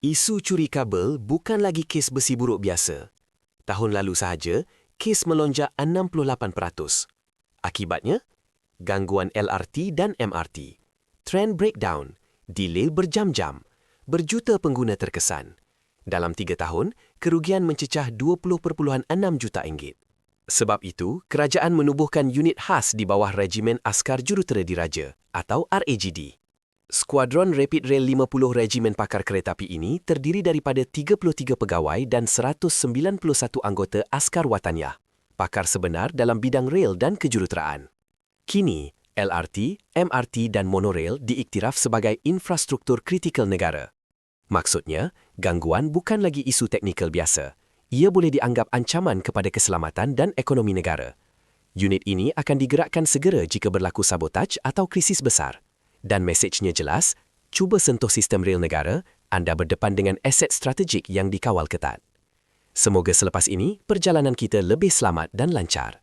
Isu curi kabel bukan lagi kes besi buruk biasa. Tahun lalu sahaja, kes melonjak 68%. Akibatnya, gangguan LRT dan MRT, trend breakdown, delay berjam-jam, berjuta pengguna terkesan. Dalam 3 tahun, kerugian mencecah 20.6 juta ringgit. Sebab itu, kerajaan menubuhkan unit khas di bawah Regimen Askar Jurutera Diraja atau RAGD. Skuadron Rapid Rail 50 Regimen Pakar Kereta Api ini terdiri daripada 33 pegawai dan 191 anggota Askar Wataniah, pakar sebenar dalam bidang rel dan kejuruteraan. Kini, LRT, MRT dan monorail diiktiraf sebagai infrastruktur kritikal negara. Maksudnya, gangguan bukan lagi isu teknikal biasa. Ia boleh dianggap ancaman kepada keselamatan dan ekonomi negara. Unit ini akan digerakkan segera jika berlaku sabotaj atau krisis besar. Dan mesejnya jelas, cuba sentuh sistem rel negara, anda berdepan dengan aset strategik yang dikawal ketat. Semoga selepas ini, perjalanan kita lebih selamat dan lancar.